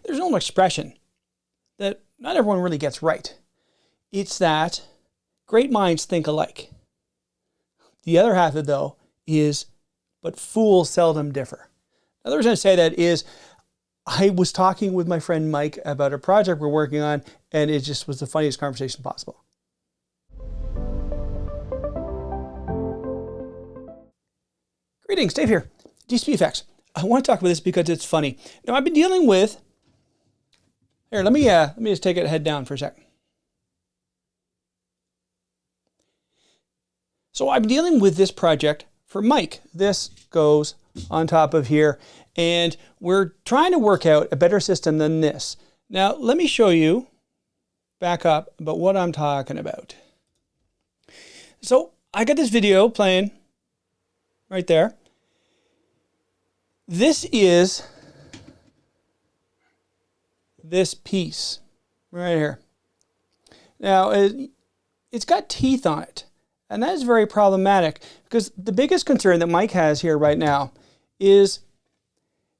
there's an old expression that not everyone really gets right. It's that great minds think alike. The other half of it, though, is, but fools seldom differ. Now, the reason I say that is I was talking with my friend Mike about a project we're working on, and it just was the funniest conversation possible. Greetings, Dave here. DCP Effects. I want to talk about this because it's funny. Now, I've been dealing with... Here, let me just take it head down for a sec. So I'm dealing with this project for Mike. This goes on top of here, and we're trying to work out a better system than this. Now, let me show you, back up, about what I'm talking about. So I got this video playing right there. This is this piece right here. Now, it's got teeth on it, and that is very problematic because the biggest concern that Mike has here right now is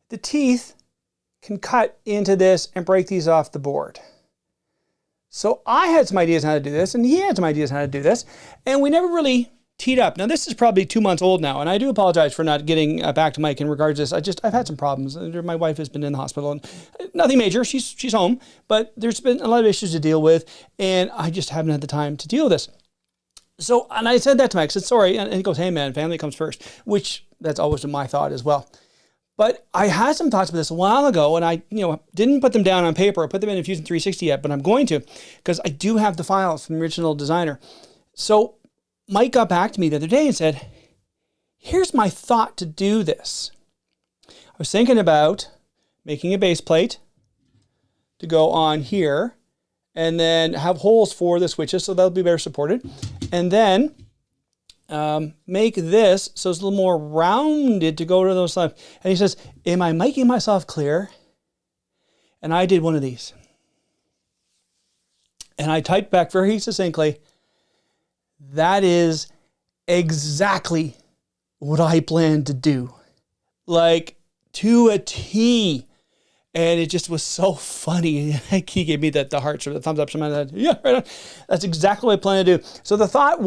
the teeth can cut into this and break these off the board. So I had some ideas on how to do this, and he had some ideas on how to do this, and we never really teed up. Now, this is probably 2 months old now, and I do apologize for not getting back to Mike in regards to this. I've had some problems. My wife has been in the hospital, and nothing major. She's home, but there's been a lot of issues to deal with, and I just haven't had the time to deal with this. So, and I said that to Mike. I said, sorry, and he goes, hey man, family comes first, which that's always been my thought as well. But I had some thoughts about this a while ago, and I didn't put them down on paper. I put them in Fusion 360 yet, but I'm going to, because I do have the files from the original designer. So Mike got back to me the other day and said, here's my thought to do this. I was thinking about making a base plate to go on here and then have holes for the switches so that'll be better supported. And then make this so it's a little more rounded to go to those sides. And he says, am I making myself clear? And I did one of these. And I typed back very succinctly, that is exactly what I planned to do. Like, to a T. And it just was so funny. He gave me the hearts or the thumbs up. Yeah, right on. That's exactly what I planned to do. So the thought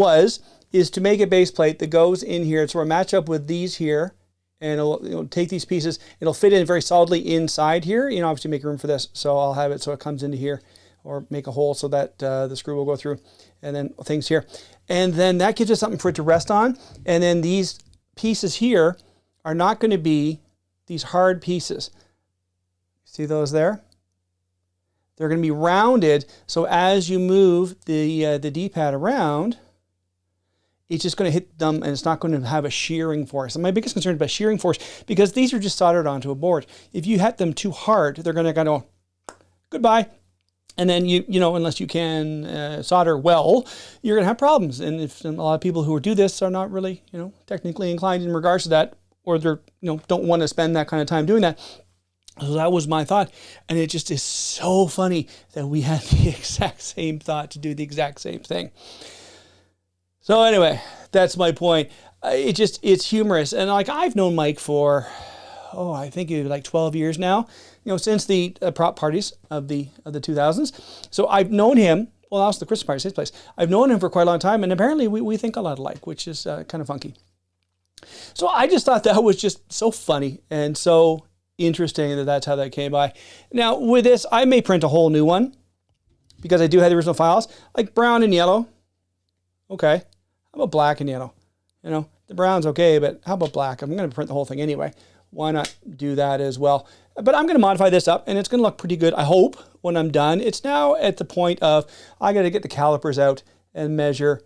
is to make a base plate that goes in here. So we'll match up with these here. And it'll take these pieces. It'll fit in very solidly inside here. Obviously make room for this. So I'll have it so it comes into here. Or make a hole so that the screw will go through. And then things here. And then that gives us something for it to rest on. And then these pieces here are not going to be these hard pieces. See those there? They're going to be rounded. So as you move the D-pad around, it's just going to hit them and it's not going to have a shearing force. And my biggest concern is about shearing force because these are just soldered onto a board. If you hit them too hard, they're going to go, goodbye. And then, unless you can solder well, you're going to have problems. And if a lot of people who do this are not really, technically inclined in regards to that, or they're, don't want to spend that kind of time doing that. So that was my thought. And it just is so funny that we had the exact same thought to do the exact same thing. So anyway, that's my point. It's humorous. And like I've known Mike for, I think like 12 years now, since the prop parties of the 2000s. So I've known him, well, that was the Christmas party, his place. I've known him for quite a long time, and apparently we think a lot alike, which is kind of funky. So I just thought that was just so funny and so interesting that's how that came by. Now with this, I may print a whole new one because I do have the original files, like brown and yellow. Okay, how about black and yellow? The brown's okay, but how about black? I'm going to print the whole thing anyway. Why not do that as well? But I'm going to modify this up and it's going to look pretty good, I hope, when I'm done. It's now at the point of I got to get the calipers out and measure,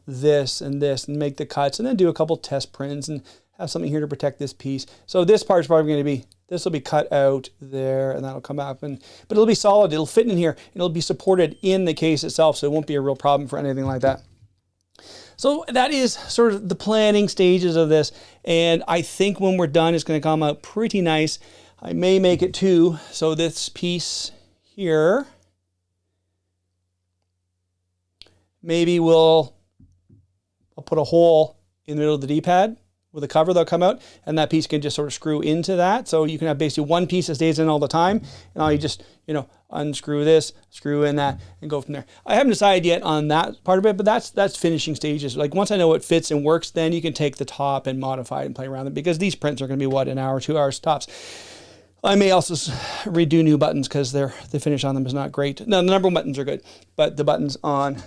this and make the cuts and then do a couple test prints and have something here to protect this piece. So this part's probably going to be, this will be cut out there and that'll come up. But it'll be solid. It'll fit in here. It'll be supported in the case itself. So it won't be a real problem for anything like that. So that is sort of the planning stages of this. And I think when we're done, it's going to come out pretty nice. I may make it two. So this piece here, maybe I'll put a hole in the middle of the D-pad with a cover that'll come out, and that piece can just sort of screw into that. So you can have basically one piece that stays in all the time, and all you just, you know, unscrew this, screw in that, and go from there. I haven't decided yet on that part of it, but that's finishing stages. Like once I know it fits and works, then you can take the top and modify it and play around it, because these prints are going to be, what, an hour, 2 hours tops. I may also redo new buttons because the finish on them is not great. No, the number buttons are good, but the buttons on,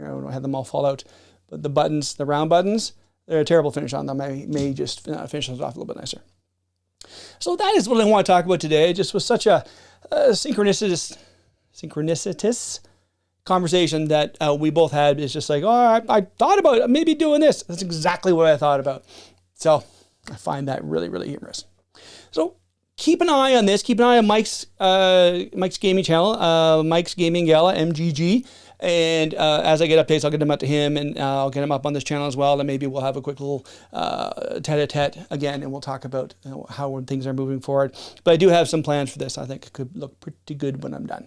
I don't have them all fall out, but the buttons, the round buttons, they're a terrible finish on them. I may just finish those off a little bit nicer. So that is what I want to talk about today. It just was such a synchronicitous conversation that we both had. It's just like, oh, I thought about maybe doing this. That's exactly what I thought about. So I find that really, really humorous. So keep an eye on this. Keep an eye on Mike's gaming channel, Mike's Gaming Gala, MGG. And as I get updates, I'll get them out to him, and I'll get them up on this channel as well. And maybe we'll have a quick little tete-a-tete again, and we'll talk about how things are moving forward. But I do have some plans for this. I think it could look pretty good when I'm done.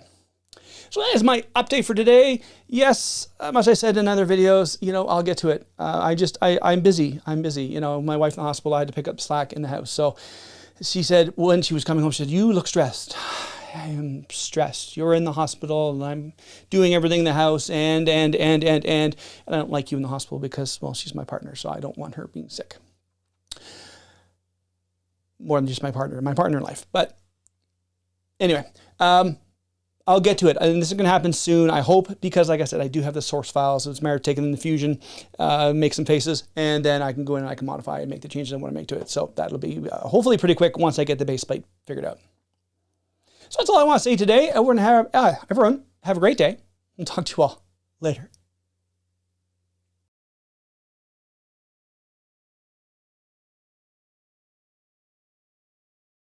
So that is my update for today. Yes, as I said in other videos, you know, I'll get to it. I'm busy. I'm busy. You know, my wife in the hospital, I had to pick up slack in the house. So she said, when she was coming home, she said, "You look stressed." I am stressed. You're in the hospital, and I'm doing everything in the house, and I don't like you in the hospital because, well, she's my partner, so I don't want her being sick. More than just my partner in life. But anyway, I'll get to it, and this is going to happen soon, I hope, because like I said, I do have the source files. So it's a matter of taking in the Fusion, make some faces, and then I can go in and I can modify and make the changes I want to make to it. So that'll be hopefully pretty quick once I get the base plate figured out. So that's all I want to say today. Everyone have a great day, and talk to you all later.